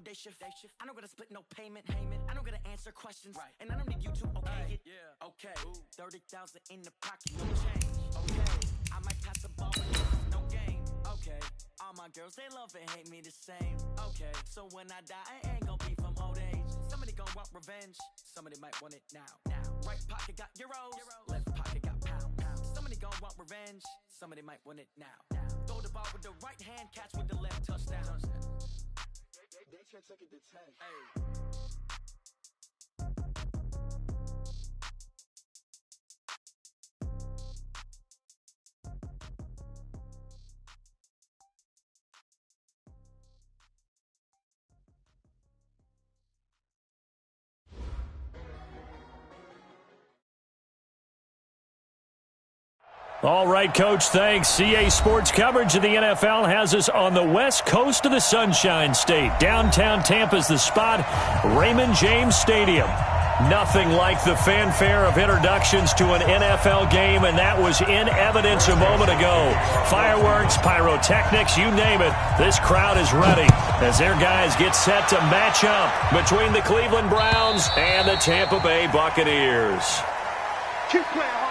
day shift. I don't gotta split no payment. I don't gotta answer questions. Right. And I don't need you to okay it. Yeah. Okay. 30,000 in the pocket, no change. Okay. I might pass the ball, but this is no game. Okay. All my girls, they love and hate me the same. Okay. So when I die, I ain't gonna be from old age. Somebody gonna want revenge. Somebody might want it now. Right pocket got euros. Left pocket got pounds. Somebody gonna want revenge. Somebody might want it now. Throw the ball with the right hand, catch with the left, touchdown. They check second to 10. Hey. All right, Coach, thanks. CA Sports coverage of the NFL has us on the west coast of the Sunshine State. Downtown Tampa's the spot, Raymond James Stadium. Nothing like the fanfare of introductions to an NFL game, and that was in evidence a moment ago. Fireworks, pyrotechnics, you name it. This crowd is ready as their guys get set to match up between the Cleveland Browns and the Tampa Bay Buccaneers. Keep playing hard.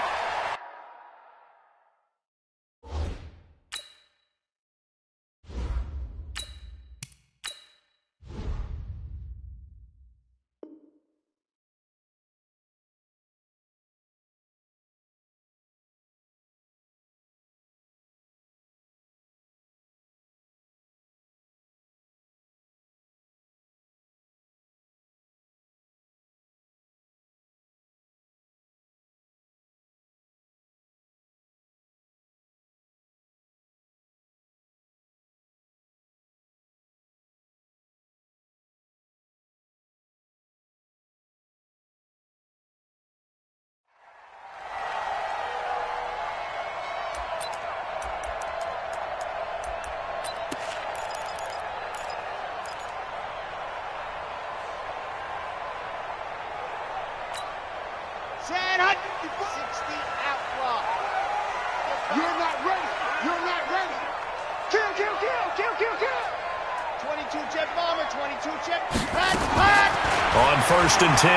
On 1st and 10,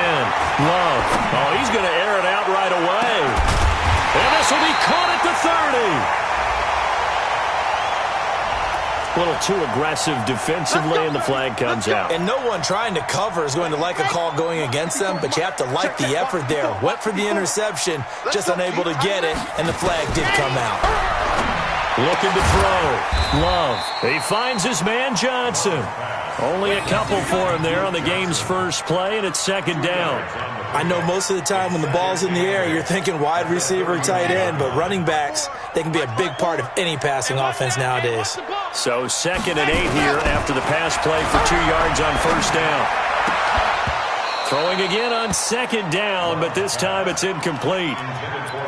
Love. Oh, he's going to air it out right away. And this will be caught at the 30. A little too aggressive defensively, and the flag comes out. And no one trying to cover is going to like a call going against them, but you have to like the effort there. Went for the interception, just unable to get it, and the flag did come out. Looking to throw. Love. He finds his man Johnson. Only a couple for him there on the game's first play, and it's second down. I know most of the time when the ball's in the air, you're thinking wide receiver, tight end, but running backs, they can be a big part of any passing offense nowadays. So 2nd and 8 here after the pass play for 2 yards on first down. Throwing again on 2nd down, but this time it's incomplete.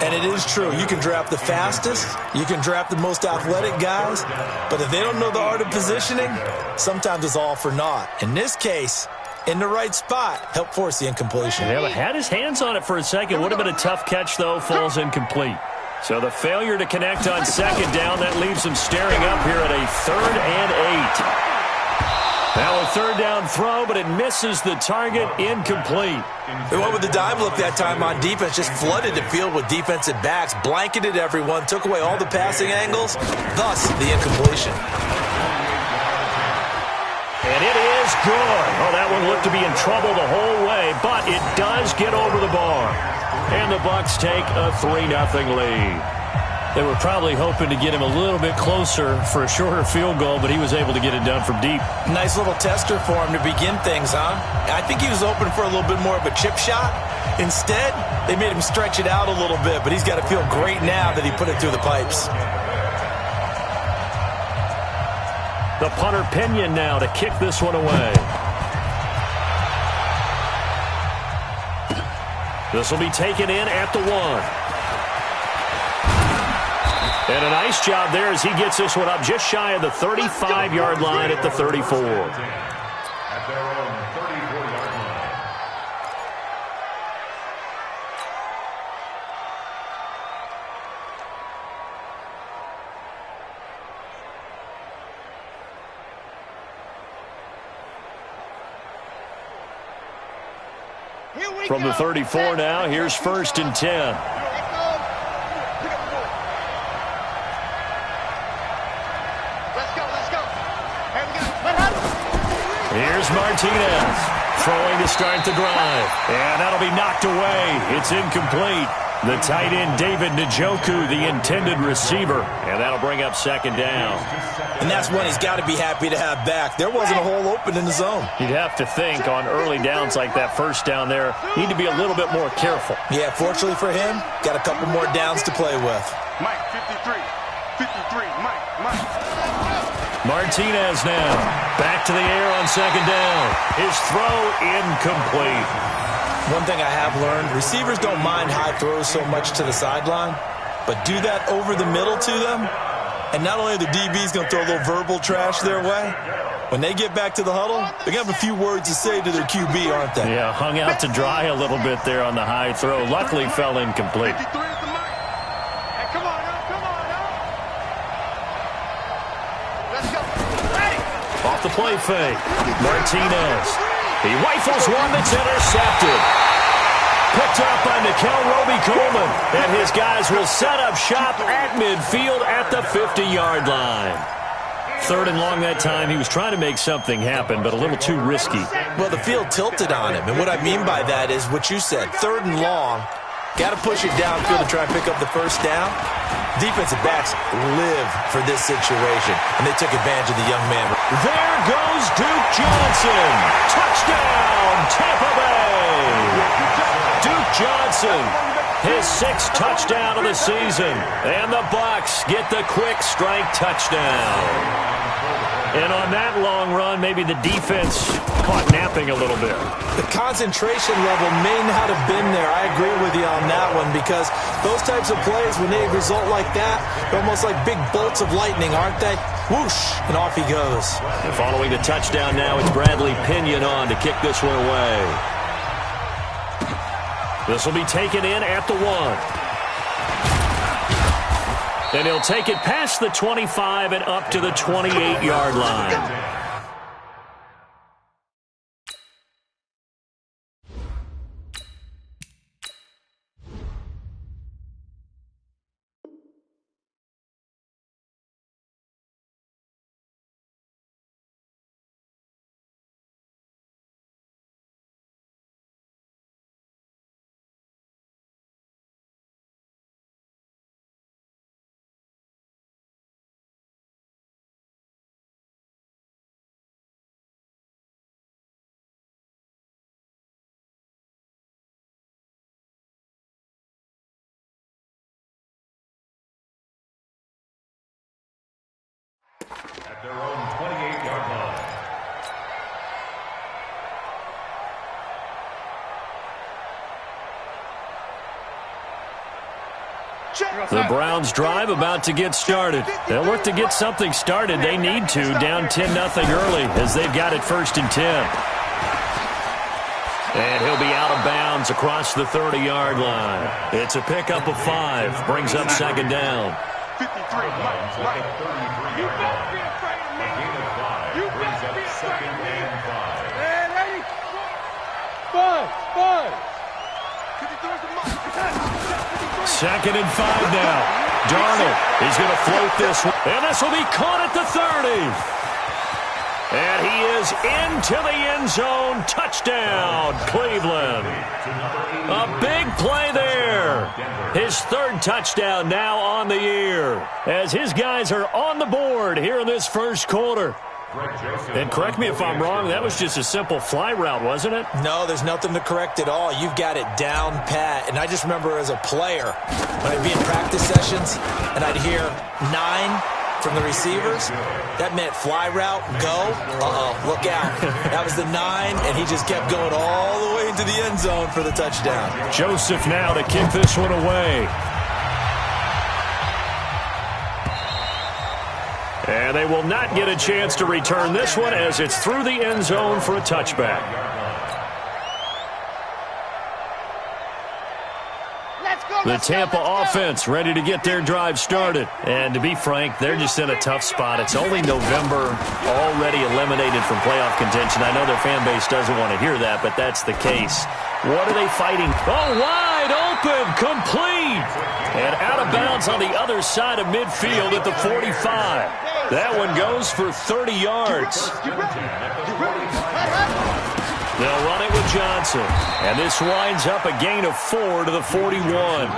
And it is true. You can draft the fastest, you can draft the most athletic guys, but if they don't know the art of positioning, sometimes it's all for naught. In this case, in the right spot, help force the incompletion. Yeah, but had his hands on it for a second. Would have been a tough catch, though. Falls incomplete. So the failure to connect on 2nd down, that leaves him staring up here at a 3rd and 8. Now a 3rd down throw, but it misses the target, incomplete. They went with the dime look that time on defense, just flooded the field with defensive backs, blanketed everyone, took away all the passing angles, thus the incompletion. And it is good. Oh, that one looked to be in trouble the whole way, but it does get over the bar. And the Bucs take a 3-0 lead. They were probably hoping to get him a little bit closer for a shorter field goal, but he was able to get it done from deep. Nice little tester for him to begin things, huh? I think he was open for a little bit more of a chip shot. Instead, they made him stretch it out a little bit, but he's got to feel great now that he put it through the pipes. The punter Pinion now to kick this one away. This will be taken in at the 1. And a nice job there as he gets this one up just shy of the 35-yard line at the 34. At their own 34-yard line. From the 34 now, here's 1st and 10. Here's Martinez, throwing to start the drive. And that'll be knocked away. It's incomplete. The tight end, David Njoku, the intended receiver. And that'll bring up 2nd down. And that's one he's got to be happy to have back. There wasn't a hole open in the zone. You'd have to think on early downs like that 1st down there, need to be a little bit more careful. Yeah, fortunately for him, got a couple more downs to play with. Mike, 53. 53, Mike. Martinez now, back to the air on 2nd down. His throw incomplete. One thing I have learned, receivers don't mind high throws so much to the sideline, but do that over the middle to them, and not only are the DBs going to throw a little verbal trash their way, when they get back to the huddle, they're going to have a few words to say to their QB, aren't they? Yeah, hung out to dry a little bit there on the high throw. Luckily fell incomplete. 53 is the Mike. Hey, come on, up. Let's go. Ready. Off the play fake, Martinez. He rifles one that's intercepted. Picked up by Nickel Roby-Coleman. And his guys will set up shop at midfield at the 50-yard line. 3rd and long that time. He was trying to make something happen, but a little too risky. Well, the field tilted on him. And what I mean by that is what you said. 3rd and long. Got to push it downfield to try and pick up the 1st down. Defensive backs live for this situation, and they took advantage of the young man. There goes Duke Johnson. Touchdown, Tampa Bay. Duke Johnson, his 6th touchdown of the season. And the Bucs get the quick strike touchdown. And on that long run, maybe the defense caught napping a little bit. The concentration level may not have been there. I agree with you on that one, because those types of plays, when they result like that, they're almost like big bolts of lightning, aren't they? Whoosh, and off he goes. And following the touchdown now, it's Bradley Pinion on to kick this one away. This will be taken in at the 1. And he'll take it past the 25 and up to the 28-yard line. At their own 28-yard line. The Browns drive about to get started. They'll look to get something started. They need to, down 10-0 early as they've got it 1st and 10. And he'll be out of bounds across the 30-yard line. It's a pickup of 5, brings up 2nd down. 53, Mike. You better be afraid of me. You better be afraid of me. Man, ready? 5. 53 is the Mike. 2nd and 5 now. Darnold, he's going to float this one. And this will be caught at the 30. And he is into the end zone. Touchdown, Cleveland. A big play there. His 3rd touchdown now on the year, as his guys are on the board here in this 1st quarter. And correct me if I'm wrong, that was just a simple fly route, wasn't it? No, there's nothing to correct at all. You've got it down pat. And I just remember as a player, when I'd be in practice sessions and I'd hear 9 from the receivers, that meant fly route, go. Look out. That was the 9, and he just kept going all the way into the end zone for the touchdown. Joseph now to kick this one away. And they will not get a chance to return this one as it's through the end zone for a touchback. The Tampa offense ready to get their drive started. And to be frank, they're just in a tough spot. It's only November, already eliminated from playoff contention. I know their fan base doesn't want to hear that, but that's the case. What are they fighting? Oh, wide open, complete. And out of bounds on the other side of midfield at the 45. That one goes for 30 yards. They'll run it with Johnson. And this winds up a gain of 4 to the 41.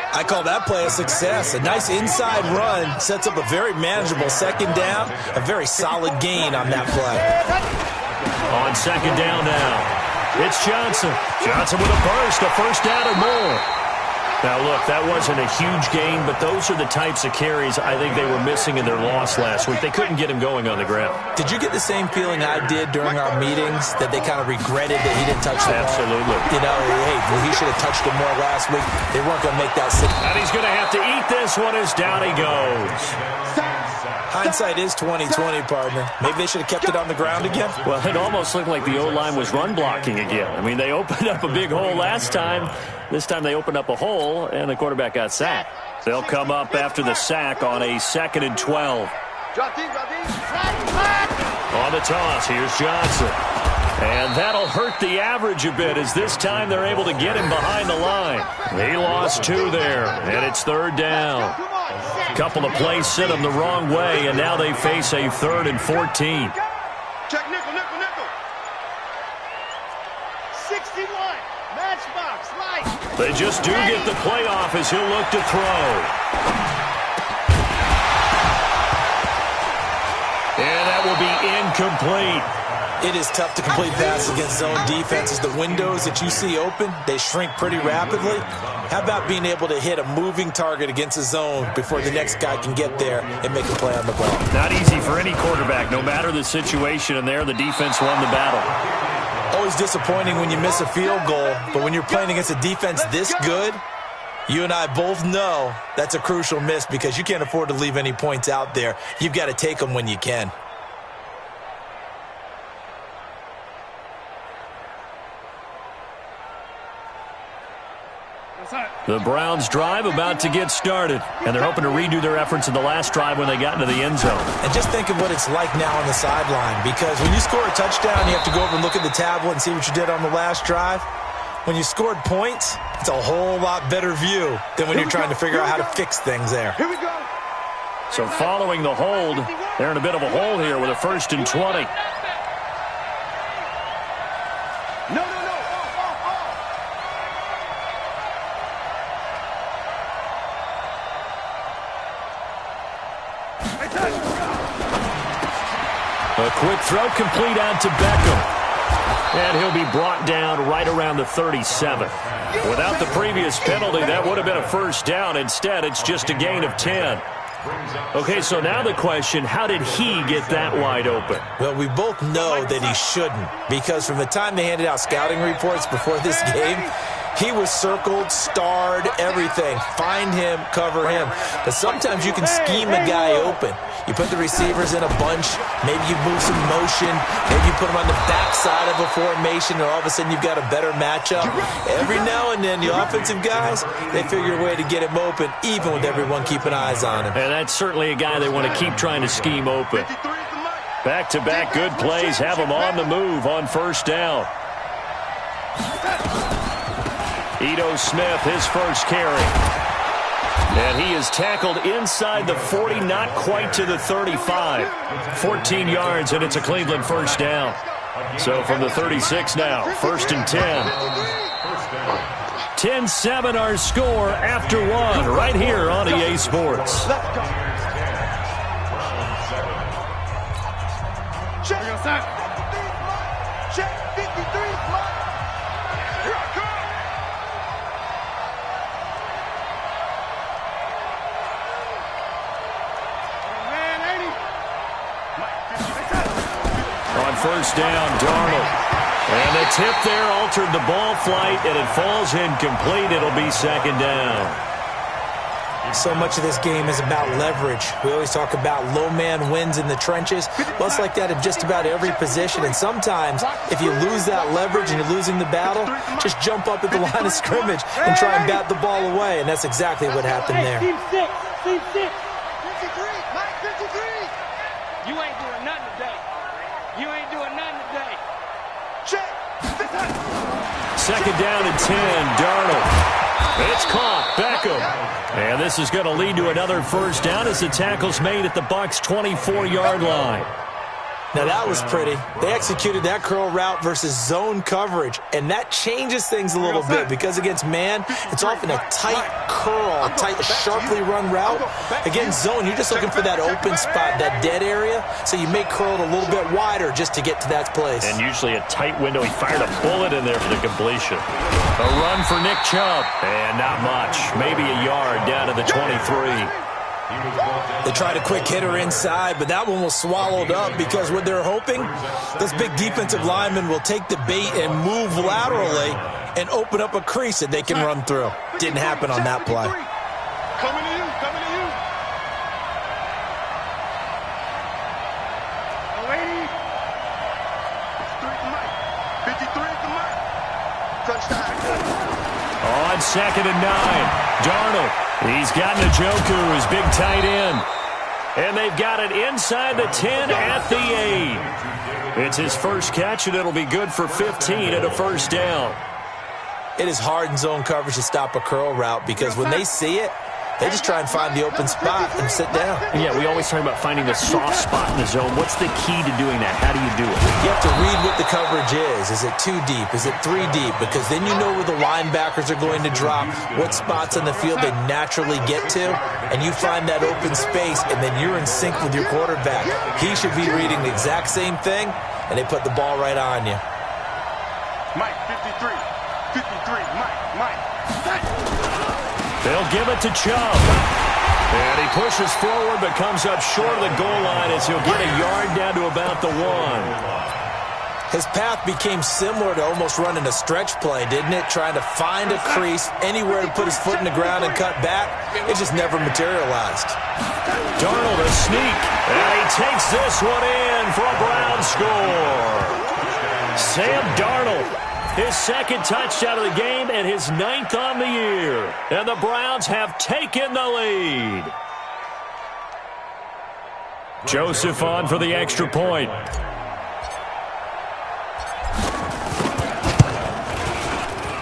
I call that play a success. A nice inside run sets up a very manageable second down. A very solid gain on that play. On second down now, it's Johnson. Johnson with a burst, a first down or more. Now, look, that wasn't a huge gain, but those are the types of carries I think they were missing in their loss last week. They couldn't get him going on the ground. Did you get the same feeling I did during our meetings, that they kind of regretted that he didn't touch the ball? Absolutely. You know, hey, well, he should have touched it more last week. They weren't going to make that. And he's going to have to eat this one as down he goes. Hindsight is 20/20, partner. Maybe they should have kept it on the ground again. Well, it almost looked like the O-line was run blocking again. I mean, they opened up a big hole last time. This time they opened up a hole, and the quarterback got sacked. They'll come up after the sack on a 2nd and 12. On the toss, here's Johnson. And that'll hurt the average a bit, as this time they're able to get him behind the line. He lost 2 there, and it's 3rd down. A couple of plays sent them the wrong way, and now they face a 3rd and 14. Check nickel, nickel, nickel. 61, matchbox, light. They just do get the play off as he'll look to throw. And that will be incomplete. It is tough to complete passes against zone defenses. The windows that you see open, they shrink pretty rapidly. How about being able to hit a moving target against a zone before the next guy can get there and make a play on the ball? Not easy for any quarterback, no matter the situation, and there the defense won the battle. Always disappointing when you miss a field goal, but when you're playing against a defense this good, you and I both know that's a crucial miss, because you can't afford to leave any points out there. You've got to take them when you can. The Browns drive about to get started, and they're hoping to redo their efforts in the last drive when they got into the end zone. And just think of what it's like now on the sideline, because when you score a touchdown, you have to go over and look at the tablet and see what you did on the last drive. When you scored points, it's a whole lot better view than when you're trying to figure out how to fix things there. Here we go. So following the hold, they're in a bit of a hole here with a 1st and 20. No. A quick throw complete out to Beckham. And he'll be brought down right around the 37. Without the previous penalty, that would have been a 1st down. Instead, it's just a gain of 10. Okay, so now the question, how did he get that wide open? Well, we both know that he shouldn't, because from the time they handed out scouting reports before this game, he was circled, starred, everything. Find him, cover him. But sometimes you can scheme a guy open. You put the receivers in a bunch. Maybe you move some motion. Maybe you put them on the backside of a formation, and all of a sudden you've got a better matchup. Every now and then, the offensive guys, they figure a way to get him open, even with everyone keeping eyes on him. And that's certainly a guy they want to keep trying to scheme open. Back-to-back good plays have him on the move on 1st down. Ito Smith, his first carry. And he is tackled inside the 40, not quite to the 35. 14 yards, and it's a Cleveland 1st down. So from the 36 now, 1st and 10. 10-7 our score after 1 right here on EA Sports. Check 53. Here I come. On 1st down, Darnold. And the tip there altered the ball flight, and it falls incomplete. It'll be 2nd down. So much of this game is about leverage. We always talk about low man wins in the trenches. Well, it's like that in just about every position. And sometimes, if you lose that leverage and you're losing the battle, just jump up at the line of scrimmage and try and bat the ball away. And that's exactly what happened there. Team 6. 53. Mike, 53. You ain't doing nothing today. You ain't doing nothing today. Check. Second down and 10, Darnold. It's caught, Beckham. And this is going to lead to another first down as the tackle's made at the Bucs' 24-yard line. Now, that was pretty. They executed that curl route versus zone coverage, and that changes things a little bit because against man, it's often a tight curl, a tight, sharply run route. Against zone, you're just looking for that open spot, that dead area, so you may curl it a little bit wider just to get to that place. And usually a tight window. He fired a bullet in there for the completion. A run for Nick Chubb, and not much. Maybe a yard down to the 23. They tried a quick hitter inside, but that one was swallowed up because what they're hoping, those big defensive linemen will take the bait and move laterally and open up a crease that they can run through. Didn't happen on that play. Coming to you, coming to you. Lady. 53 at the mark. Touchdown. On second and 9, Darnold. He's got Njoku, his big tight end. And they've got it inside the 10 at the 8. It's his first catch, and it'll be good for 15 and a first down. It is hard in zone coverage to stop a curl route because when they see it, they just try and find the open spot and sit down. Yeah, we always talk about finding the soft spot in the zone. What's the key to doing that? How do you do it? You have to read what the coverage is. Is it 2 deep? Is it 3 deep? Because then you know where the linebackers are going to drop, what spots on the field they naturally get to, and you find that open space, and then you're in sync with your quarterback. He should be reading the exact same thing, and they put the ball right on you. Mike, 53. 53, Mike. They'll give it to Chubb. And he pushes forward but comes up short of the goal line as he'll get a yard down to about the 1. His path became similar to almost running a stretch play, didn't it? Trying to find a crease, anywhere to put his foot in the ground and cut back. It just never materialized. Darnold a sneak. And he takes this one in for a Brown score. Sam Darnold. His second touchdown of the game and his 9th on the year. And the Browns have taken the lead. Joseph on for the extra point.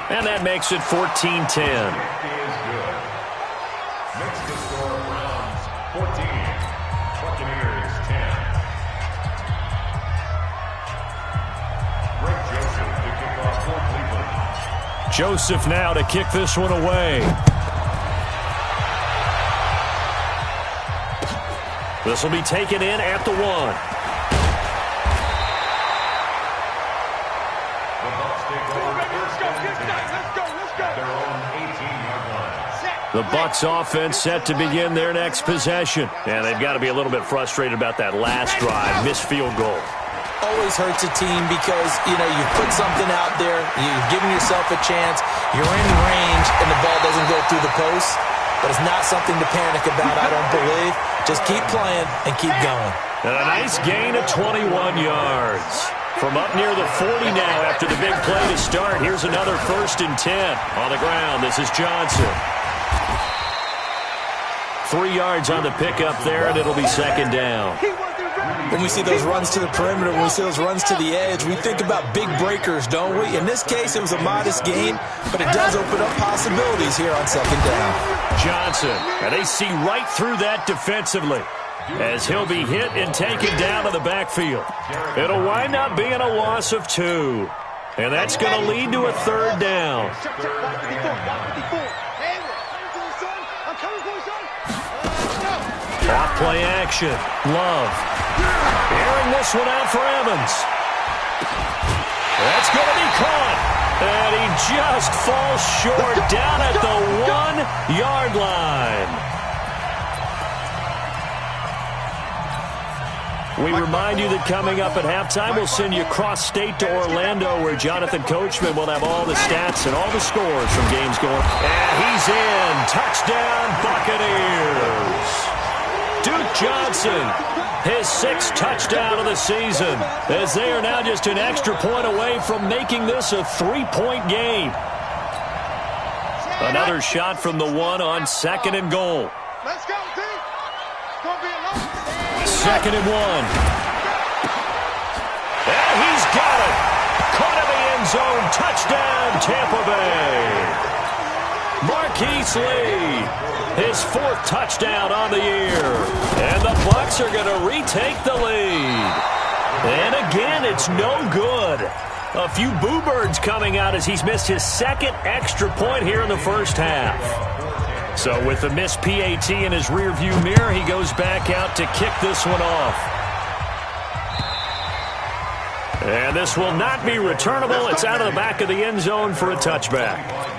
And that makes it 14-10. Joseph now to kick this one away. This will be taken in at the 1. The Bucs offense set to begin their next possession. And they've got to be a little bit frustrated about that last drive, missed field goal. Always hurts a team because, you've put something out there, you've given yourself a chance, you're in range, and the ball doesn't go through the post. But it's not something to panic about, I don't believe. Just keep playing and keep going. And a nice gain of 21 yards. From up near the 40 now after the big play to start. Here's another 1st and 10. On the ground, this is Johnson. 3 yards on the pickup there, and it'll be second down. When we see those runs to the perimeter, when we see those runs to the edge, we think about big breakers, don't we? In this case, it was a modest gain, but it does open up possibilities here on second down. Johnson, and they see right through that defensively as he'll be hit and taken down to the backfield. It'll wind up being a loss of 2, and that's going to lead to a 3rd down. Off play action. Love. Airing this one out for Evans. That's going to be caught. And he just falls short down at the 1-yard line. We remind you that coming up at halftime, we'll send you cross-state to Orlando, where Jonathan Coachman will have all the stats and all the scores from games going. And he's in. Touchdown, Buccaneers. Duke Johnson, his 6th touchdown of the season, as they are now just an extra point away from making this a 3-point game. Another shot from the 1 on 2nd and goal. Let's go, D. It's going to be a long 2nd and 1. And he's got it. caught in the end zone. Touchdown, Tampa Bay. Marquise Lee, his 4th touchdown on the year. And the Bucs are going to retake the lead. And again, it's no good. A few boo birds coming out as he's missed his 2nd extra point here in the first half. So with the missed PAT in his rearview mirror, he goes back out to kick this one off. And this will not be returnable. It's out of the back of the end zone for a touchback.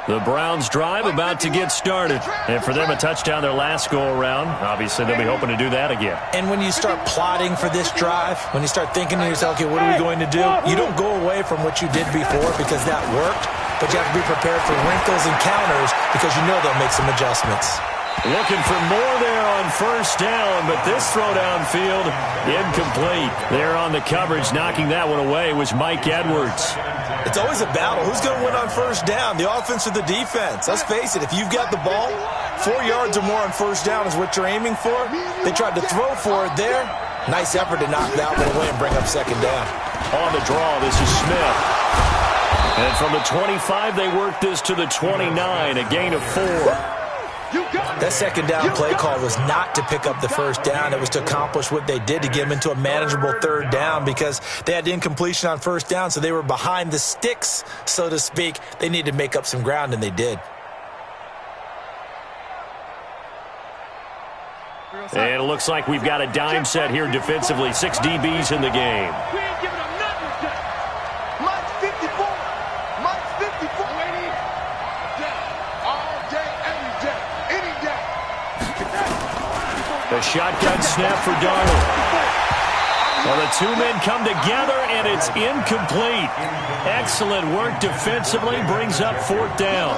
The Browns drive about to get started. And for them, a touchdown their last go-around. Obviously, they'll be hoping to do that again. And when you start plotting for this drive, when you start thinking to yourself, okay, what are we going to do? You don't go away from what you did before because that worked, but you have to be prepared for wrinkles and counters because you know they'll make some adjustments. Looking for more there on first down, but this throw downfield, incomplete. There on the coverage, knocking that one away was Mike Edwards. It's always a battle. Who's going to win on first down, the offense or the defense? Let's face it, if you've got the ball, 4 yards or more on first down is what you're aiming for. They tried to throw for it there. Nice effort to knock that one away and bring up second down. On the draw, this is Smith. And from the 25, they work this to the 29, a gain of 4. That second down play call was not to pick up the first down. It was to accomplish what they did to get them into a manageable third down because they had incompletion on first down, so they were behind the sticks, so to speak. They needed to make up some ground, and they did. And it looks like we've got a dime set here defensively. 6 DBs in the game. A shotgun snap for Darnold. Well, the 2 men come together, and it's incomplete. Excellent work defensively, brings up 4th down.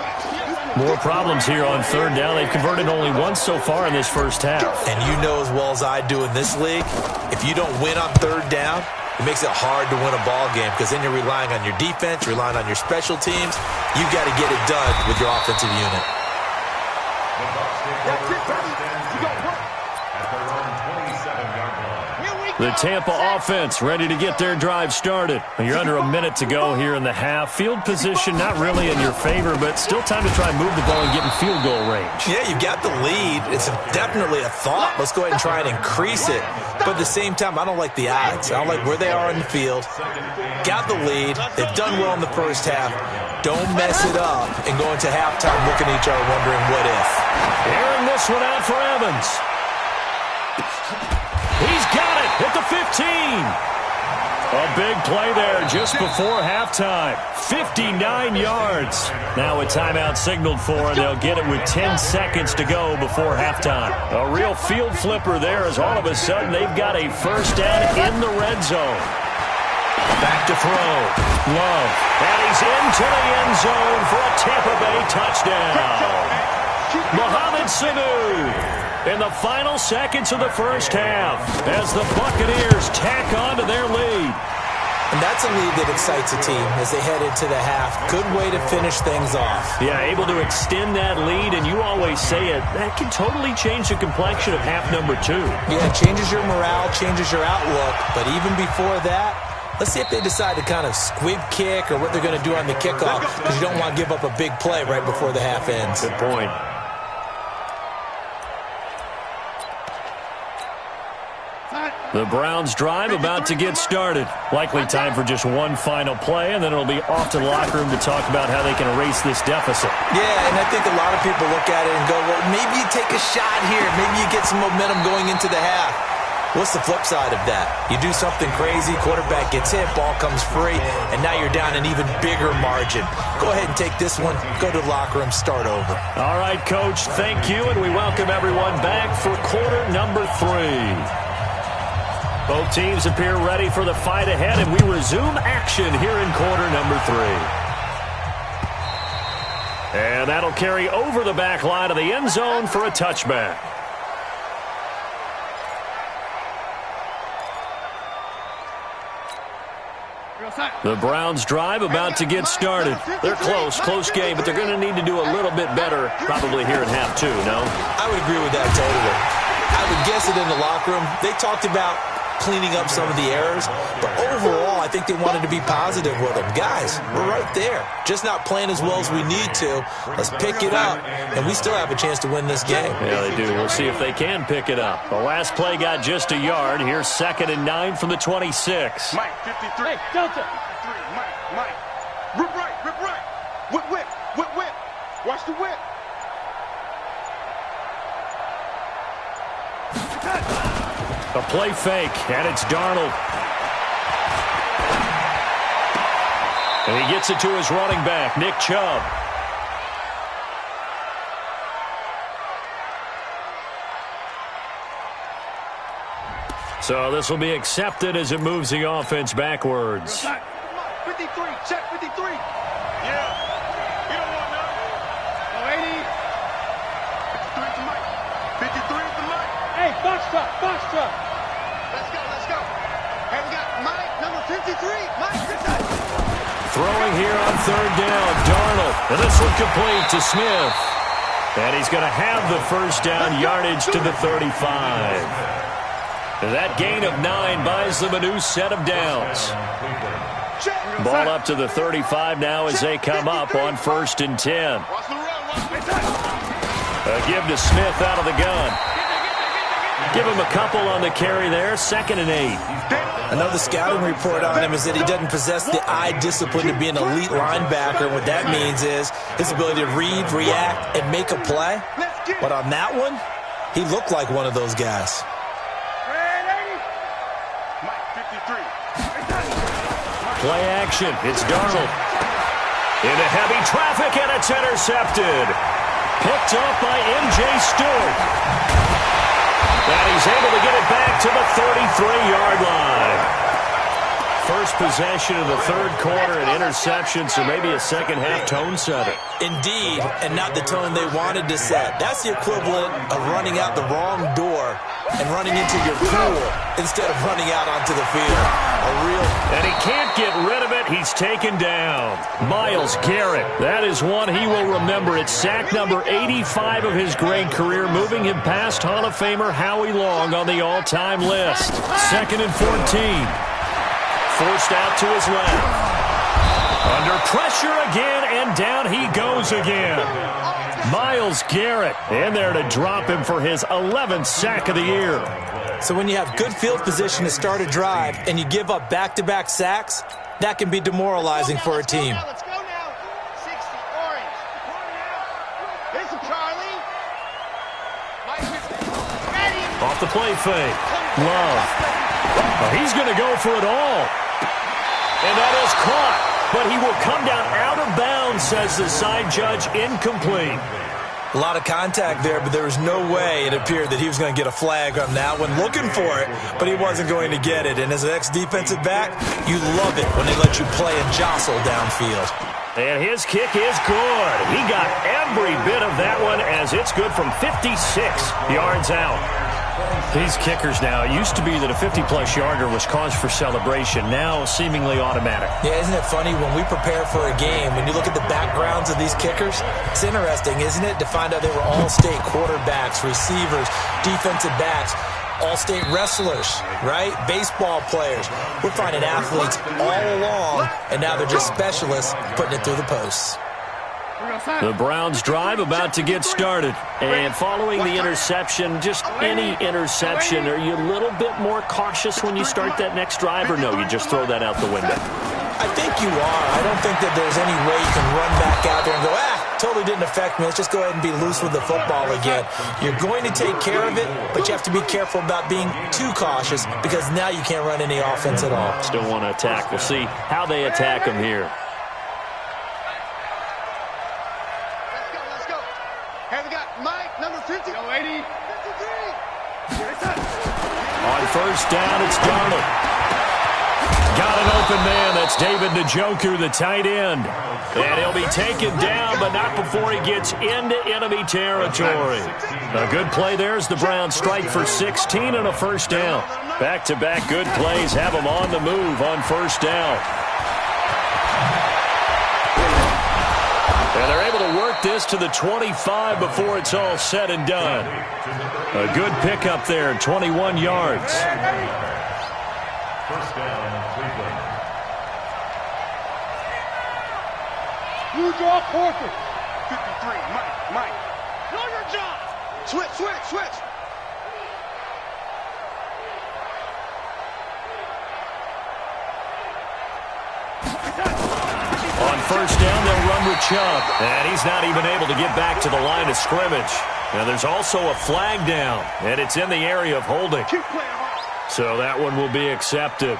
More problems here on 3rd down. They've converted only once so far in this first half. And you know as well as I do in this league, if you don't win on 3rd down, it makes it hard to win a ball game because then you're relying on your defense, relying on your special teams. You've got to get it done with your offensive unit. The Tampa offense ready to get their drive started. You're under a minute to go here in the half. Field position not really in your favor, but still time to try and move the ball and get in field goal range. Yeah, you've got the lead. It's definitely a thought. Let's go ahead and try and increase it. But at the same time, I don't like the odds. I don't like where they are in the field. Got the lead. They've done well in the first half. Don't mess it up and go into halftime looking at each other wondering what if. Airing this one out for Evans. He's got it at the 15. A big play there just before halftime. 59 yards. Now a timeout signaled for, and they'll get it with 10 seconds to go before halftime. A real field flipper there as all of a sudden they've got a first down in the red zone. Back to throw. Love. And he's into the end zone for a Tampa Bay touchdown. Mohamed Sanu in the final seconds of the first half as the Buccaneers tack on to their lead. And that's a lead that excites a team as they head into the half. Good way to finish things off. Yeah, able to extend that lead, and you always say it, that can totally change the complexion of half number 2. Yeah, it changes your morale, changes your outlook, but even before that, let's see if they decide to kind of squib kick or what they're going to do on the kickoff because you don't want to give up a big play right before the half ends. Good point. The Browns drive about to get started. Likely time for just one final play, and then it'll be off to the locker room to talk about how they can erase this deficit. Yeah, and I think a lot of people look at it and go, well, maybe you take a shot here. Maybe you get some momentum going into the half. What's the flip side of that? You do something crazy, quarterback gets hit, ball comes free, and now you're down an even bigger margin. Go ahead and take this one, go to the locker room, start over. All right, Coach, thank you, and we welcome everyone back for quarter number 3. Both teams appear ready for the fight ahead, and we resume action here in quarter number 3. And that'll carry over the back line of the end zone for a touchback. The Browns drive about to get started. They're close game, but they're going to need to do a little bit better probably here in half two, no? I would agree with that totally. I would guess it in the locker room. They talked about cleaning up some of the errors, but overall, I think they wanted to be positive with them. Guys, we're right there. Just not playing as well as we need to. Let's pick it up, and we still have a chance to win this game. Yeah, they do. We'll see if they can pick it up. The last play got just a yard. Here's 2nd and 9 from the 26. Mike, 53. Hey, Delta. 53, Mike. Whip right. Whip. Watch the whip. A play fake, and it's Darnold. And he gets it to his running back, Nick Chubb. So this will be accepted as it moves the offense backwards. 53, check 53. Yeah, you don't want none. Oh, 80. 53 to Mike. 53 to Mike. Hey, box truck. Let's go. Hey, we got Mike, number 53. Mike, good time. Throwing here on 3rd down, Darnold. And this one complete to Smith. And he's going to have the first down yardage to the 35. That gain of 9 buys them a new set of downs. Ball up to the 35 now as they come up on 1st and 10. A give to Smith out of the gun. Give him a couple on the carry there. 2nd and 8. I know the scouting report on him is that he doesn't possess the eye discipline to be an elite linebacker. What that means is his ability to read, react, and make a play. But on that one, he looked like one of those guys. Play action. It's Darnold. Into heavy traffic, and it's intercepted. Picked up by M.J. Stewart. And he's able to get it back to the 33-yard line. First possession of the 3rd quarter, an interception, so maybe a second-half tone setter. Indeed, and not the tone they wanted to set. That's the equivalent of running out the wrong door and running into your pool instead of running out onto the field. And he can't get rid of it. He's taken down. Myles Garrett. That is one he will remember. It's sack number 85 of his great career, moving him past Hall of Famer Howie Long on the all-time list. 2nd and 14. Forced out to his left. Under pressure again, and down he goes again. Myles Garrett in there to drop him for his 11th sack of the year. So when you have good field position to start a drive and you give up back-to-back sacks, that can be demoralizing for a team. Let's go now. 60, orange. Listen, Charlie. Off the play fake. Love. Oh, he's going to go for it all. And that is caught. But he will come down out of bounds, says the side judge, incomplete. A lot of contact there, but there was no way it appeared that he was going to get a flag on that one. Looking for it, but he wasn't going to get it. And as an ex-defensive back, you love it when they let you play and jostle downfield. And his kick is good. He got every bit of that one as it's good from 56 yards out. These kickers now, it used to be that a 50-plus yarder was cause for celebration. Now seemingly automatic. Yeah, isn't it funny when we prepare for a game, when you look at the backgrounds of these kickers, it's interesting, isn't it, to find out they were all-state quarterbacks, receivers, defensive backs, all-state wrestlers, right? Baseball players. We're finding athletes all along, and now they're just specialists putting it through the posts. The Browns drive about to get started. And following the interception, just any interception, are you a little bit more cautious when you start that next drive, or no, you just throw that out the window? I think you are. I don't think that there's any way you can run back out there and go, totally didn't affect me. Let's just go ahead and be loose with the football again. You're going to take care of it, but you have to be careful about being too cautious because now you can't run any offense at all. Still want to attack. We'll see how they attack them here. On first down, it's Darnold. Got an open man. That's David Njoku, the tight end. And he'll be taken down, but not before he gets into enemy territory. A good play there as the Browns strike for 16 and a first down. Back-to-back good plays have them on the move on first down. And they're able to work this to the 25 before it's all said and done. A good pickup there, 21 yards. First down, Cleveland. You draw quarter. 53, Mike. Know your job. Switch. On first down, they'll run with Chubb. And he's not even able to get back to the line of scrimmage. Now, there's also a flag down, and it's in the area of holding. Keep playing hard. So that one will be accepted.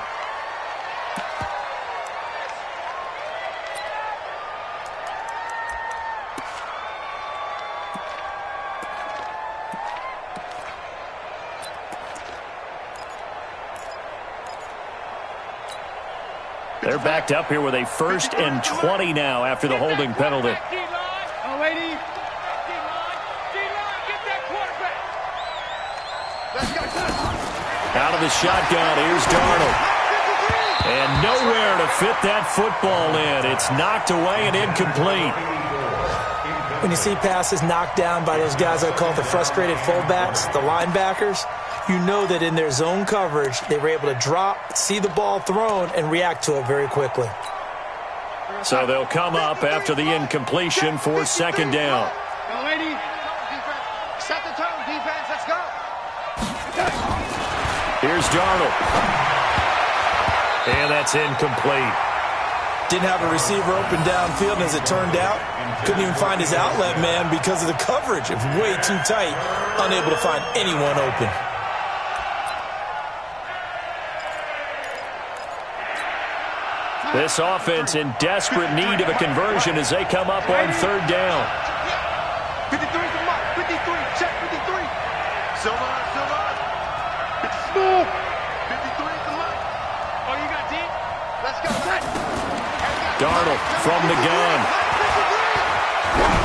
They're backed up here with a 1st and 20 now after the holding penalty. Oh, lady. Out of the shotgun, here's Darnold. And nowhere to fit that football in. It's knocked away and incomplete. When you see passes knocked down by those guys I call the frustrated fullbacks, the linebackers, you know that in their zone coverage, they were able to drop, see the ball thrown, and react to it very quickly. So they'll come up after the incompletion for 2nd down. Yo, lady. Set the tone, defense. Let's go. Here's Darnold. And that's incomplete. Didn't have a receiver open downfield, and as it turned out, couldn't even find his outlet man because of the coverage. It was way too tight, unable to find anyone open. This offense in desperate need of a conversion as they come up on 3rd down. 53 to Mike. 53. Check 53. Silver. 53 to Mike. Oh, you got deep? Let's go. Darnold from the gun.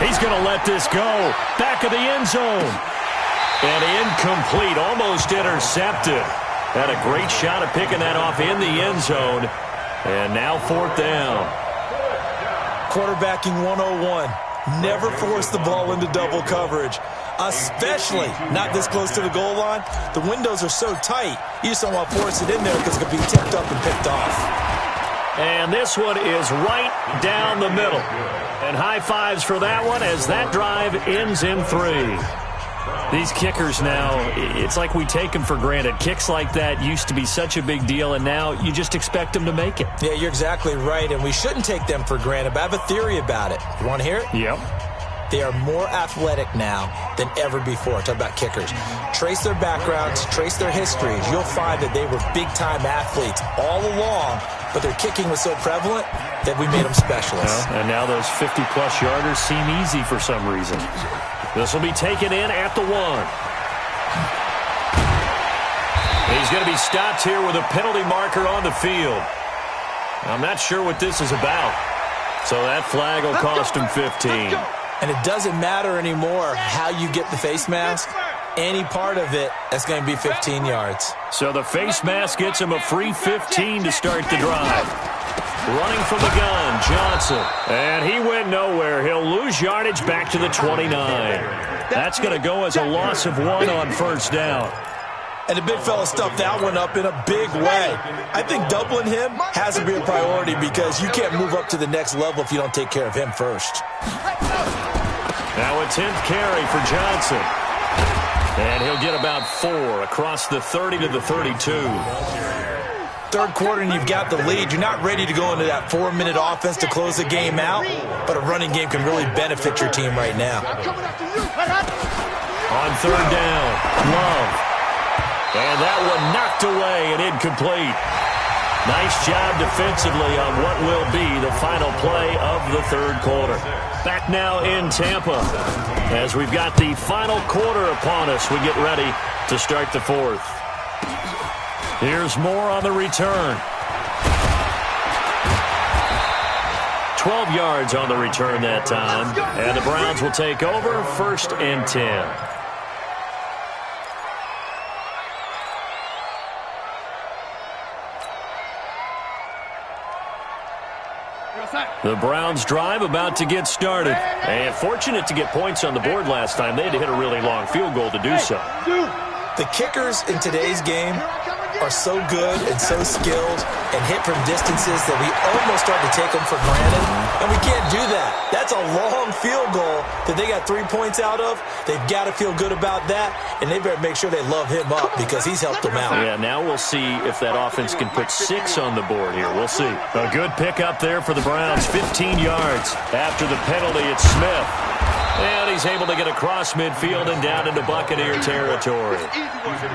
He's going to let this go. Back of the end zone. And incomplete. Almost intercepted. Had a great shot at picking that off in the end zone. And now 4th down. Quarterbacking 101. Never force the ball into double coverage, especially not this close to the goal line. The windows are so tight, you just don't want to force it in there because it could be tipped up and picked off. And this one is right down the middle. And high fives for that one as that drive ends in 3. These kickers now, it's like we take them for granted. Kicks like that used to be such a big deal, and now you just expect them to make it. Yeah, you're exactly right, and we shouldn't take them for granted, but I have a theory about it. You want to hear it? Yep. They are more athletic now than ever before. Talk about kickers. Trace their backgrounds, trace their histories. You'll find that they were big-time athletes all along, but their kicking was so prevalent that we made them specialists. Well, and now those 50-plus yarders seem easy for some reason. This will be taken in at the 1. He's going to be stopped here with a penalty marker on the field. I'm not sure what this is about. So that flag will cost him 15. And it doesn't matter anymore how you get the face mask. Any part of it, that's going to be 15 yards. So the face mask gets him a free 15 to start the drive. Running from the gun, Johnson. And he went nowhere. He'll lose yardage back to the 29. That's going to go as a loss of 1 on 1st down. And the big fella stuffed that one up in a big way. I think doubling him has to be a priority because you can't move up to the next level if you don't take care of him first. Now a 10th carry for Johnson. And he'll get about 4 across the 30 to the 32. Third quarter and you've got the lead. You're not ready to go into that 4-minute offense to close the game out, but a running game can really benefit your team right now. On 3rd down, Love. And that one knocked away and incomplete. Nice job defensively on what will be the final play of the 3rd quarter. Back now in Tampa as we've got the final quarter upon us. We get ready to start the 4th. Here's more on the return. 12 yards on the return that time. And the Browns will take over 1st and 10. The Browns drive about to get started. And fortunate to get points on the board last time. They had to hit a really long field goal to do so. The kickers in today's game are so good and so skilled and hit from distances that we almost start to take them for granted. And we can't do that. That's a long field goal that they got 3 points out of. They've got to feel good about that, and they better make sure they love him up because he's helped them out. Yeah, now we'll see if that offense can put 6 on the board here. We'll see. A good pickup there for the Browns, 15 yards. After the penalty, it's Smith. And he's able to get across midfield and down into Buccaneer territory.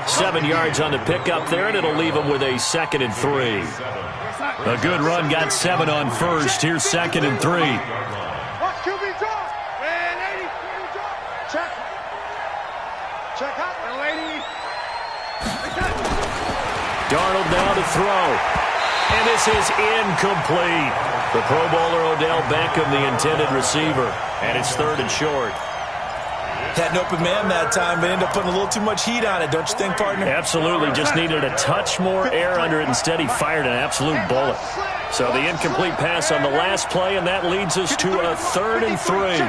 7 yards on the pickup there, and it'll leave him with a 2nd and 3. A good run got 7 on first. Here's 2nd and 3. Darnold now to throw. And this is incomplete. The Pro Bowler Odell Beckham, the intended receiver. And it's 3rd and short. Had an open man that time, but ended up putting a little too much heat on it, don't you think, partner? Absolutely. Just needed a touch more air under it. Instead, he fired an absolute bullet. So the incomplete pass on the last play, and that leads us to a 3rd and 3.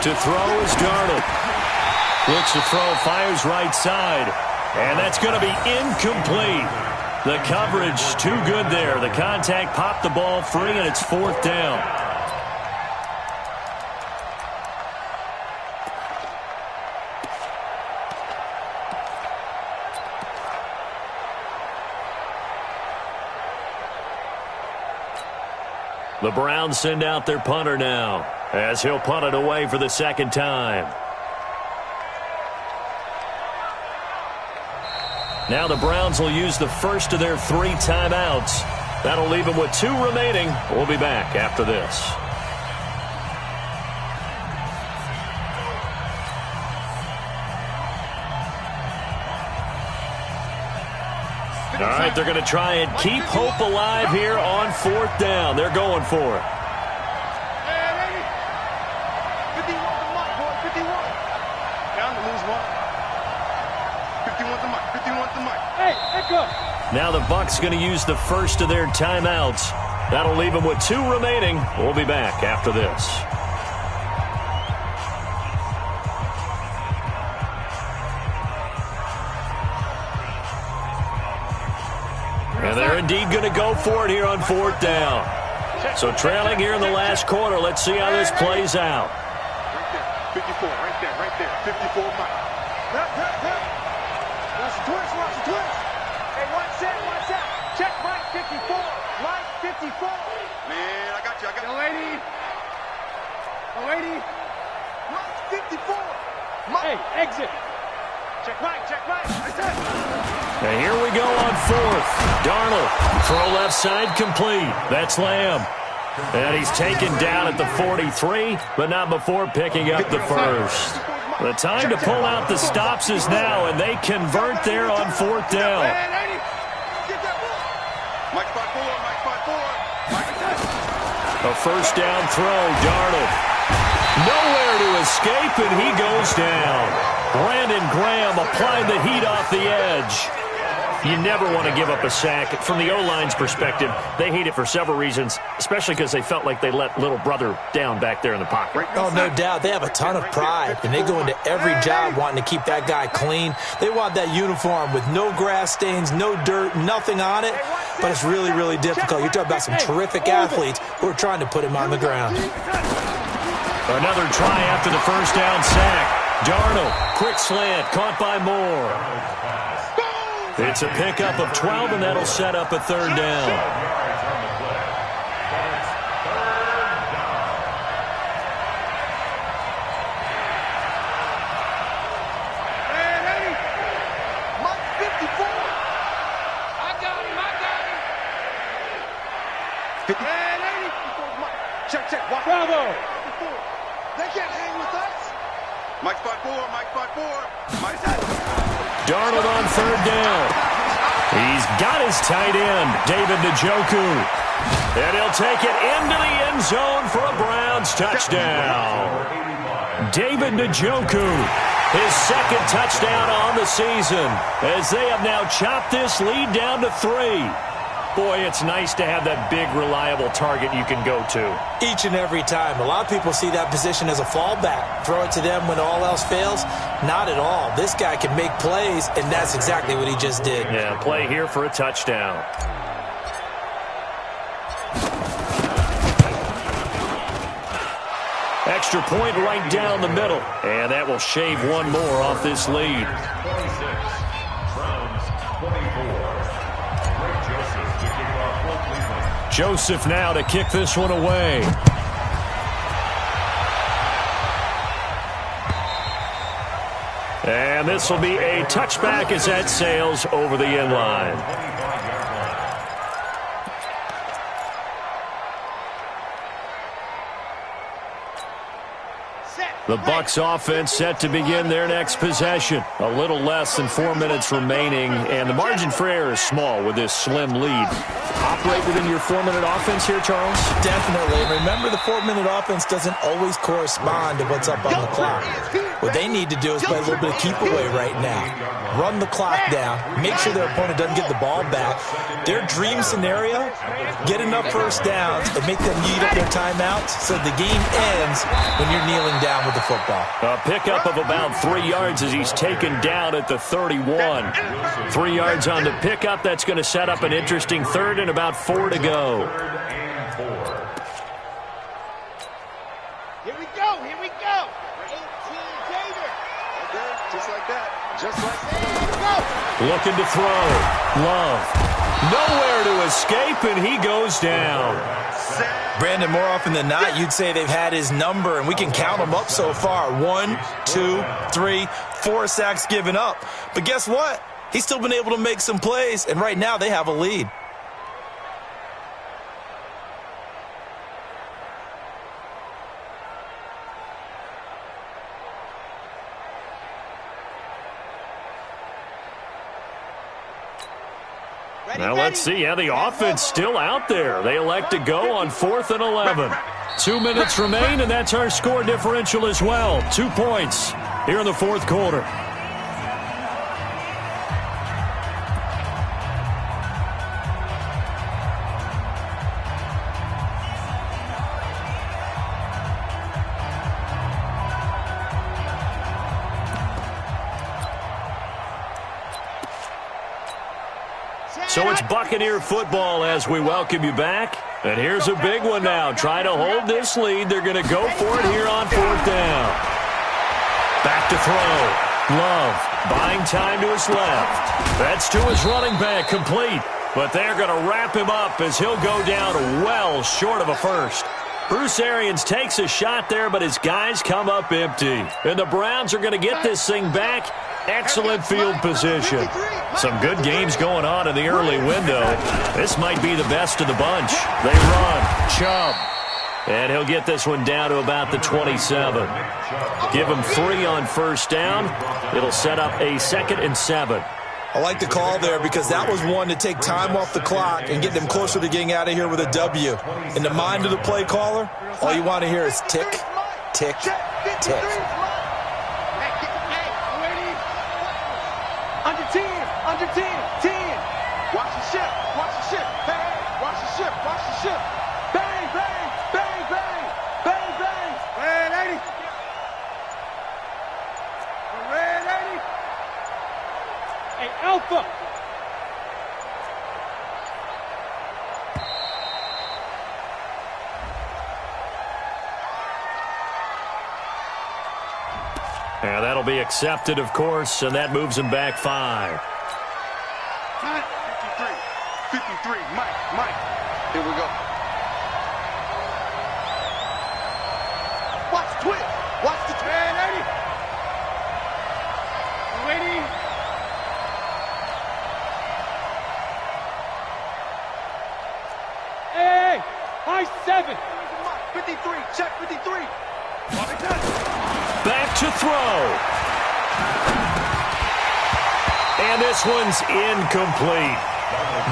To throw is Darnold. Looks to throw, fires right side. And that's going to be incomplete. The coverage too good there. The contact popped the ball free, and it's 4th down. The Browns send out their punter now, as he'll punt it away for the 2nd time. Now the Browns will use the first of their 3 timeouts. That'll leave them with 2 remaining. We'll be back after this. All right, they're going to try and keep hope alive here on 4th down. They're going for it. Now the Bucs going to use the first of their timeouts. That'll leave them with 2 remaining. We'll be back after this. And they're indeed going to go for it here on 4th down. So trailing here in the last quarter. Let's see how this plays out. 54, right there, 54 Mike. Watch the twist, watch the twist. Hey, one set. Check Mike 54, Mike 54. Man, I got you. The lady. Mike 54. Mike. Hey, exit. Check Mike. And here we go on 4th. Darnold, throw left side complete. That's Lamb. And he's taken down at the 43, but not before picking up the first. The time to pull out the stops is now, and they convert there on 4th down. A first down throw, Darnold. Nowhere to escape, and he goes down. Brandon Graham applying the heat off the edge. You never want to give up a sack. From the O-line's perspective, they hate it for several reasons, especially because they felt like they let little brother down back there in the pocket. Oh, no doubt. They have a ton of pride, and they go into every job wanting to keep that guy clean. They want that uniform with no grass stains, no dirt, nothing on it, but it's really, really difficult. You're talking about some terrific athletes who are trying to put him on the ground. Another try after the first down sack. Darnold, quick slant, caught by Moore. It's a pickup of 12, and that'll set up a 3rd down. Mike 54. I got him. 50. Check. Bravo. They can't hang with us. Mike 5-4. Darnold on 3rd down. He's got his tight end, David Njoku. And he'll take it into the end zone for a Browns touchdown. David Njoku His second touchdown on the season, as they have now chopped this lead down to 3. Boy, it's nice to have that big, reliable target you can go to. Each and every time. A lot of people see that position as a fallback. Throw it to them when all else fails. Not at all. This guy can make plays, and that's exactly what he just did. Yeah, play here for a touchdown. Extra point right down the middle. And that will shave one more off this lead. 26, Browns 24. Joseph now to kick this one away. And this will be a touchback as that sails over the end line. The Bucs offense set to begin their next possession. A little less than 4 minutes remaining, and the margin for error is small with this slim lead. Operate within your 4-minute offense here, Charles? Definitely. Remember, the 4-minute offense doesn't always correspond to what's up on the clock. What they need to do is play a little bit of keep away right now. Run the clock down. Make sure their opponent doesn't get the ball back. Their dream scenario, get enough first downs and make them eat up their timeouts so the game ends when you're kneeling down with the football. A pickup of about 3 yards as he's taken down at the 31. 3 yards on the pickup. That's going to set up an interesting third and about 4 to go. Here we go. Here we go. 18 Gator. Okay, just like that. Just like that. Here we go. Looking to throw. Love. Nowhere to escape, and he goes down. Brandon, more often than not, you'd say they've had his number, and we can count them up so far. 1, 2, 3, 4 sacks given up. But guess what? He's still been able to make some plays, and right now they have a lead. Now let's see how the offense still out there. They elect to go on 4th and 11. 2 minutes remain, and that's our score differential as well. 2 points here in the 4th quarter. So it's Buccaneer football as we welcome you back. And here's a big one now. Trying to hold this lead. They're going to go for it here on 4th down. Back to throw. Love buying time to his left. That's to his running back, complete. But they're going to wrap him up as he'll go down well short of a first. Bruce Arians takes a shot there, but his guys come up empty. And the Browns are going to get this thing back. Excellent field position. Some good games going on in the early window. This might be the best of the bunch. They run. Chubb. And he'll get this one down to about the 27. Give him 3 on 1st down. It'll set up a 2nd and 7. I like the call there because that was one to take time off the clock and get them closer to getting out of here with a W. In the mind of the play caller, all you want to hear is tick, tick, tick. Under 10, under 10, 10. Watch the ship, watch the ship. Hey, watch the ship, watch the ship. Bang, bang, bang, bang, bang, bang. Red 80. Red 80. Hey, Alpha. And that'll be accepted, of course, and that moves him back 5. 53, Mike. Here we go. Watch the twist. Watch the twist. Ready? Ready? Hey, high 7. 53, check 53. Back to throw. And this one's incomplete.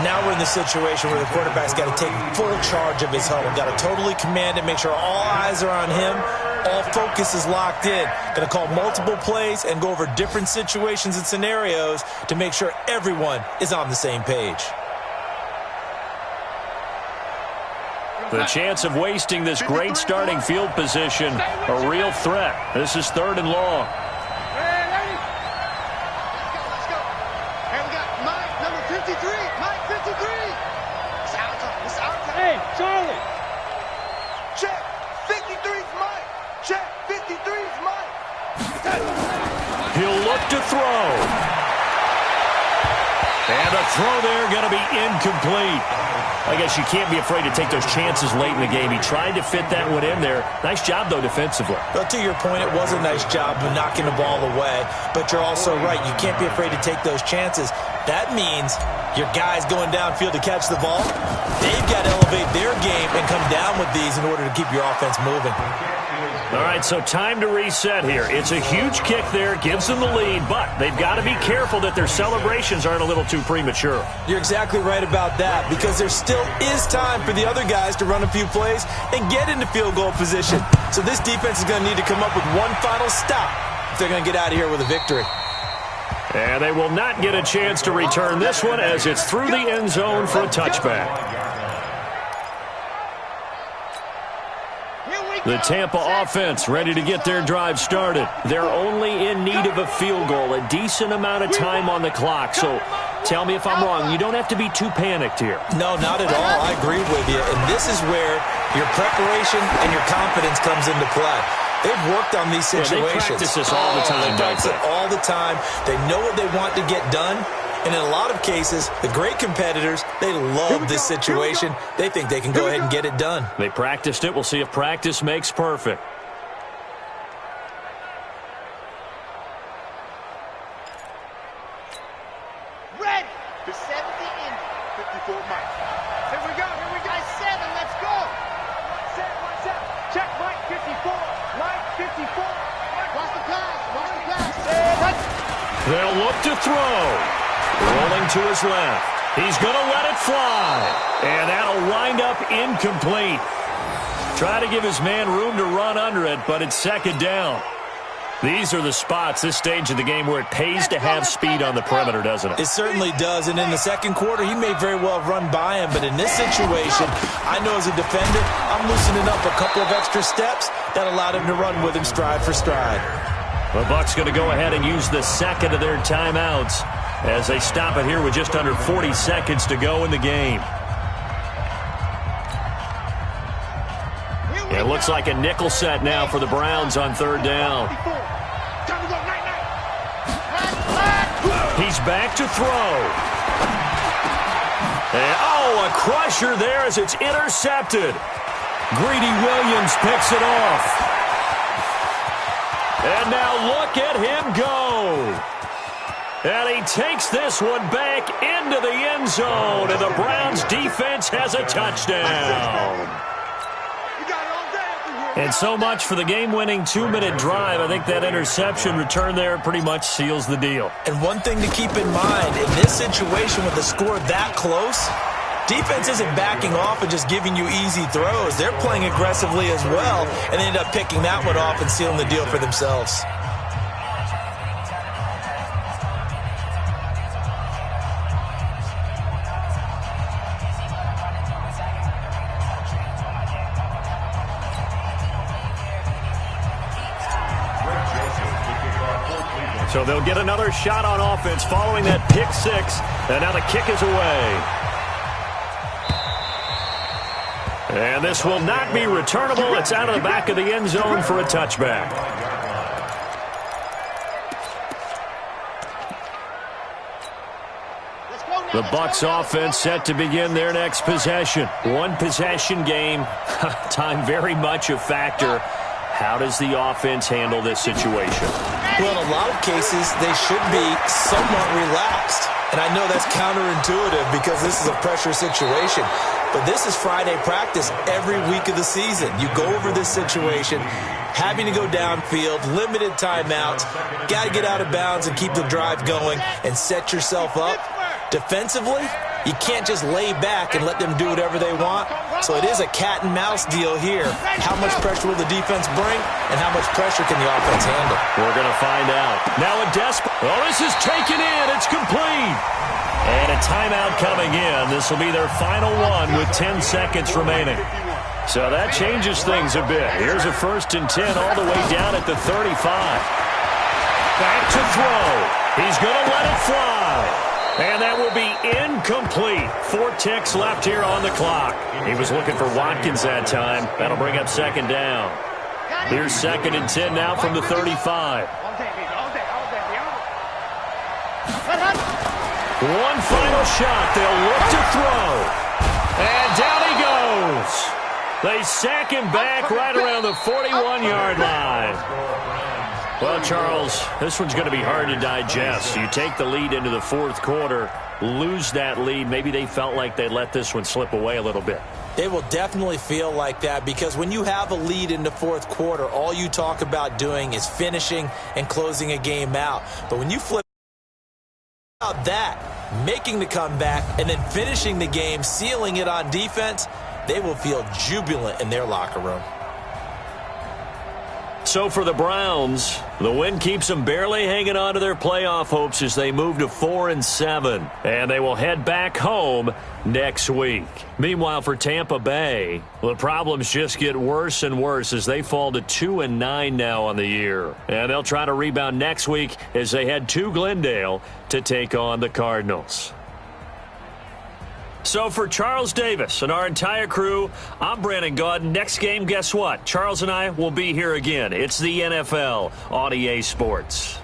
Now we're in the situation where the quarterback's got to take full charge of his huddle. Got to totally command it, make sure all eyes are on him. All focus is locked in. Going to call multiple plays and go over different situations and scenarios to make sure everyone is on the same page. The chance of wasting this great starting field position, a real threat. This is 3rd and long. Let's go. And we got Mike, number 53. Mike, 53. It's our time. It's our time. Hey, Charlie. Check. 53's Mike. Check. 53's Mike. He'll look to throw. And the throw there going to be incomplete. I guess you can't be afraid to take those chances late in the game. He tried to fit that one in there. Nice job, though, defensively. Well, to your point, it was a nice job of knocking the ball away. But you're also right. You can't be afraid to take those chances. That means your guys going downfield to catch the ball, they've got to elevate their game and come down with these in order to keep your offense moving. All right, so time to reset here. It's a huge kick there, gives them the lead, but they've got to be careful that their celebrations aren't a little too premature. You're exactly right about that, because there still is time for the other guys to run a few plays and get into field goal position. So this defense is going to need to come up with one final stop if they're going to get out of here with a victory. And they will not get a chance to return this one as it's through the end zone for a touchback. The Tampa offense ready to get their drive started. They're only in need of a field goal, a decent amount of time on the clock. So tell me if I'm wrong. You don't have to be too panicked here. No, not at all. I agree with you. And this is where your preparation and your confidence comes into play. They've worked on these situations. They practice this all the time, They practice it all the time. They know what they want to get done. And in a lot of cases, the great competitors, they love this situation. They think they can go ahead and get it done. They practiced it. We'll see if practice makes perfect. Red. The 70 in. 54 Mike. Here we go. Here we go. 7. Let's go. 1-7. Check Mike 54. Mike 54. Watch the pass. Watch the pass. They'll look to throw. Rolling to his left. He's going to let it fly. And that'll wind up incomplete. Try to give his man room to run under it, but it's 2nd down. These are the spots, this stage of the game, where it pays to have speed on the perimeter, doesn't it? It certainly does. And in the second quarter, he may very well run by him. But in this situation, I know as a defender, I'm loosening up a couple of extra steps that allowed him to run with him stride for stride. The Bucs going to go ahead and use the second of their timeouts as they stop it here with just under 40 seconds to go in the game. It looks like a nickel set now for the Browns on 3rd down. He's back to throw. And, a crusher there as it's intercepted. Greedy Williams picks it off. And now look at him go. And he takes this one back into the end zone, and the Browns defense has a touchdown. And so much for the game-winning 2-minute drive. I think that interception return there pretty much seals the deal. And one thing to keep in mind, in this situation with the score that close, defense isn't backing off and just giving you easy throws. They're playing aggressively as well, and they end up picking that one off and sealing the deal for themselves. So they'll get another shot on offense following that pick 6, and now the kick is away. And this will not be returnable. It's out of the back of the end zone for a touchback. The Bucs offense set to begin their next possession. One possession game. Time very much a factor. How does the offense handle this situation? Well, in a lot of cases, they should be somewhat relaxed. And I know that's counterintuitive because this is a pressure situation. But this is Friday practice every week of the season. You go over this situation, having to go downfield, limited timeouts, got to get out of bounds and keep the drive going and set yourself up. Defensively, you can't just lay back and let them do whatever they want. So it is a cat and mouse deal here. How much pressure will the defense bring, and how much pressure can the offense handle? We're going to find out. Now a desperate. Oh, this is taken in. It's complete. And a timeout coming in. This will be their final one with 10 seconds remaining. So that changes things a bit. Here's a 1st and 10 all the way down at the 35. Back to throw. He's going to let it fly. And that will be incomplete. 4 ticks left here on the clock. He was looking for Watkins that time. That'll bring up 2nd down. Here's 2nd and 10 now from the 35. One final shot. They'll look to throw. And down he goes. They sack him back right around the 41-yard line. Well, Charles, this one's going to be hard to digest. You take the lead into the 4th quarter, lose that lead. Maybe they felt like they let this one slip away a little bit. They will definitely feel like that because when you have a lead in the 4th quarter, all you talk about doing is finishing and closing a game out. But when you flip out that, making the comeback, and then finishing the game, sealing it on defense, they will feel jubilant in their locker room. So for the Browns, the win keeps them barely hanging on to their playoff hopes as they move to 4-7. And they will head back home next week. Meanwhile, for Tampa Bay, the problems just get worse and worse as they fall to 2-9 now on the year. And they'll try to rebound next week as they head to Glendale to take on the Cardinals. So for Charles Davis and our entire crew, I'm Brandon Gaudin. Next game, guess what? Charles and I will be here again. It's the NFL on EA Sports.